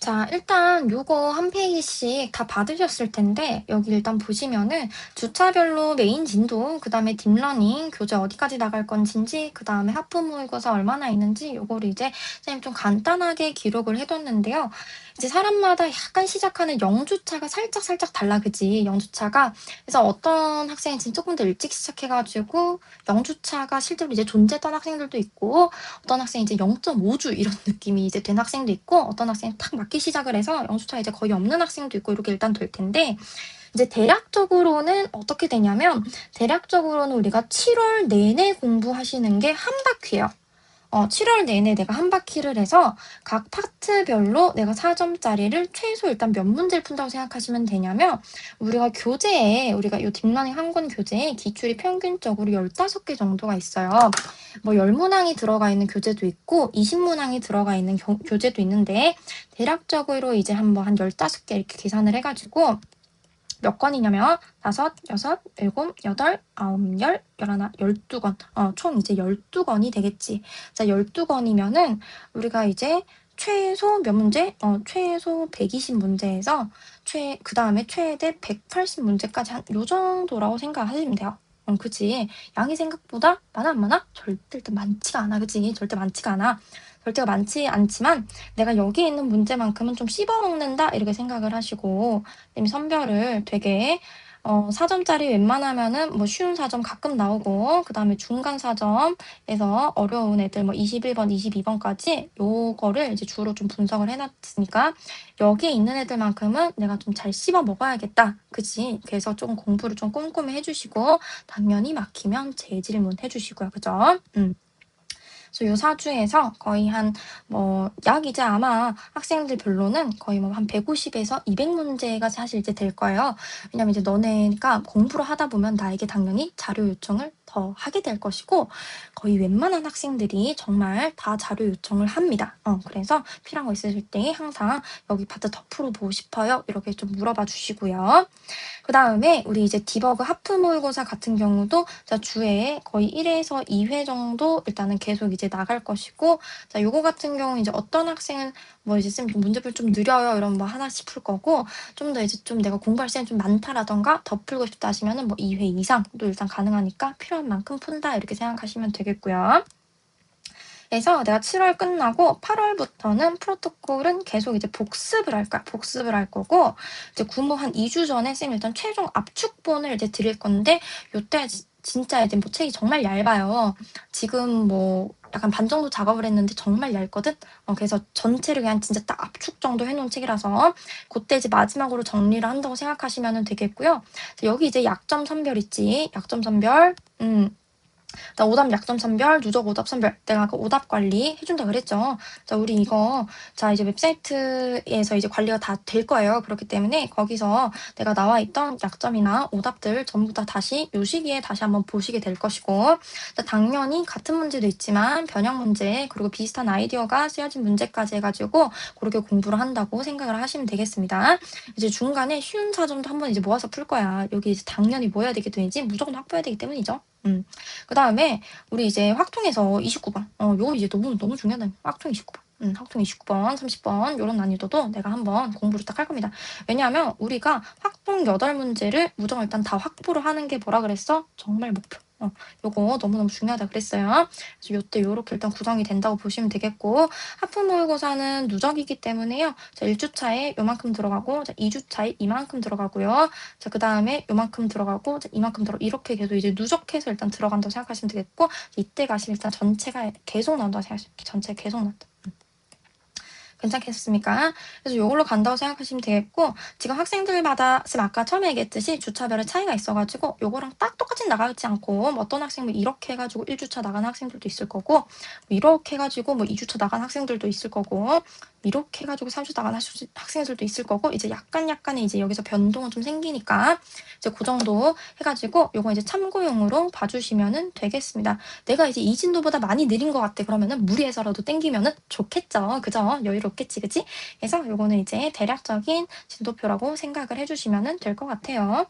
자, 일단 요거 한 페이지씩 다 받으셨을 텐데 여기 일단 보시면은 주차별로 메인 진도, 그다음에 딥러닝, 교재 어디까지 나갈 건진지, 그다음에 하프 모의고사 얼마나 있는지 요거를 이제 선생님 좀 간단하게 기록을 해 뒀는데요. 이제 사람마다 약간 시작하는 영주차가 살짝 달라, 그지? 영주차가. 그래서 어떤 학생은 지금 조금 더 일찍 시작해 가지고 영주차가 실제로 이제 존재했던 학생들도 있고, 어떤 학생이 이제 0.5주 이런 느낌이 이제 된 학생도 있고, 어떤 학생은 탁 맞기 시작을 해서 영수차 이제 거의 없는 학생도 있고, 이렇게 일단 될 텐데, 이제 대략적으로는 어떻게 되냐면, 대략적으로는 우리가 7월 내내 공부하시는 게 한 바퀴예요. 7월 내내 내가 한 바퀴를 해서 각 파트별로 내가 4점짜리를 최소 일단 몇 문제를 푼다고 생각하시면 되냐면, 우리가 교재에, 우리가 요 딥러닝 한 권 교재에 기출이 평균적으로 15개 정도가 있어요. 뭐 10문항이 들어가 있는 교재도 있고 20문항이 들어가 있는 교재도 있는데, 대략적으로 이제 한번 한 15개 이렇게 계산을 해가지고 몇 건이냐면 5, 6, 7, 8, 9, 10, 11, 12권. 총 이제 12건이 되겠지. 자, 12건이면은 우리가 이제 최소 몇 문제? 최소 120문제에서 그다음에 최대 180문제까지 한 요 정도라고 생각하시면 돼요. 그치. 양이 생각보다 많아, 안 많아? 절대 일단 많지가 않아, 그치? 절대 많지가 않아. 절대가 많지 않지만 내가 여기 있는 문제만큼은 좀 씹어먹는다, 이렇게 생각을 하시고, 선별을 되게 4점짜리 웬만하면은 뭐 쉬운 4점 가끔 나오고, 그 다음에 중간 4점에서 어려운 애들 뭐 21번, 22번까지 요거를 이제 주로 좀 분석을 해놨으니까 여기에 있는 애들만큼은 내가 좀 잘 씹어 먹어야겠다, 그치? 그래서 조금 공부를 좀 꼼꼼히 해주시고, 당연히 막히면 재질문 해주시고요, 그죠? 그래서 요 사주에서 거의 약 이제 아마 학생들 별로는 거의 뭐 한 150에서 200문제가 사실 이제 될 거예요. 왜냐면 이제 너네가 공부를 하다 보면 나에게 당연히 자료 요청을 더 하게 될 것이고, 거의 웬만한 학생들이 정말 다 자료 요청을 합니다. 그래서 필요한 거 있으실 때 항상 여기 파트 더 풀어보고 싶어요, 이렇게 좀 물어봐 주시고요. 그 다음에 우리 이제 디버그 하프 모의고사 같은 경우도 자, 주에 거의 1에서 2회 정도 일단은 계속 이제 나갈 것이고, 자, 요거 같은 경우 이제 어떤 학생은 뭐 이제 쌤 문제풀이 좀 느려요, 이러면 뭐 하나씩 풀 거고, 좀 더 이제 좀 내가 공부할 시간이 좀 많다라던가 더 풀고 싶다 하시면은 뭐 2회 이상도 일단 가능하니까 필요한 만큼 푼다, 이렇게 생각하시면 되겠고요. 그래서 내가 7월 끝나고 8월부터는 프로토콜은 계속 이제 복습을 할 거야. 복습을 할 거고, 이제 구모 한 2주 전에 쌤 일단 최종 압축본을 이제 드릴 건데, 요때 진짜 이제 뭐 책이 정말 얇아요. 지금 뭐 약간 반 정도 작업을 했는데 정말 얇거든? 그래서 전체를 그냥 진짜 딱 압축 정도 해놓은 책이라서 그때 이제 마지막으로 정리를 한다고 생각하시면 되겠고요. 여기 이제 약점 선별 있지. 약점 선별. 나 오답 약점 선별, 누적 오답 선별. 내가 그 오답 관리 해준다 그랬죠. 자, 우리 이거, 자, 이제 웹사이트에서 이제 관리가 다 될 거예요. 그렇기 때문에 거기서 내가 나와 있던 약점이나 오답들 전부 다 다시 요 시기에 다시 한번 보시게 될 것이고, 자, 당연히 같은 문제도 있지만 변형 문제, 그리고 비슷한 아이디어가 쓰여진 문제까지 해가지고 그렇게 공부를 한다고 생각을 하시면 되겠습니다. 이제 중간에 쉬운 4점도 한번 이제 모아서 풀 거야. 여기 이제 당연히 뭐 해야 되기 때문이지? 무조건 확보해야 되기 때문이죠. 그 다음에 우리 이제 확통에서 29번. 요거 이제 너무 중요하다. 확통 29번. 확통 29번, 30번 요런 난이도도 내가 한번 공부를 딱 할 겁니다. 왜냐하면 우리가 확통 8문제를 무조건 일단 다 확보를 하는 게 뭐라 그랬어? 정말 목표. 요거 너무너무 중요하다 그랬어요. 그래서 요때 요렇게 일단 구성이 된다고 보시면 되겠고, 하프 모의고사는 누적이기 때문에요. 자, 1주차에 요만큼 들어가고, 자, 2주차에 이만큼 들어가고요. 자, 그 다음에 요만큼 들어가고, 자, 이만큼 이렇게 계속 이제 누적해서 일단 들어간다고 생각하시면 되겠고, 이때 가시면 일단 전체가 계속 나온다고 생각하시면 돼요. 전체 계속 나온다. 괜찮겠습니까? 그래서 요걸로 간다고 생각하시면 되겠고, 지금 학생들마다 쌤 아까 처음에 얘기했듯이 주차별의 차이가 있어가지고 요거랑 딱 똑같이 나가지 않고, 뭐 어떤 학생 뭐 이렇게 해가지고 1주차 나가는 학생들도 있을 거고, 뭐 이렇게 해가지고 뭐 2주차 나가는 학생들도 있을 거고, 이렇게 해가지고 3주 나가는 학생들도 있을 거고, 이제 약간의 이제 여기서 변동은 좀 생기니까 이제 그 정도 해가지고 요거 이제 참고용으로 봐주시면 되겠습니다. 내가 이제 이 진도보다 많이 느린 것 같아, 그러면은 무리해서라도 땡기면은 좋겠죠. 그죠? 여유롭겠지, 그치? 그래서 요거는 이제 대략적인 진도표라고 생각을 해주시면 될 것 같아요.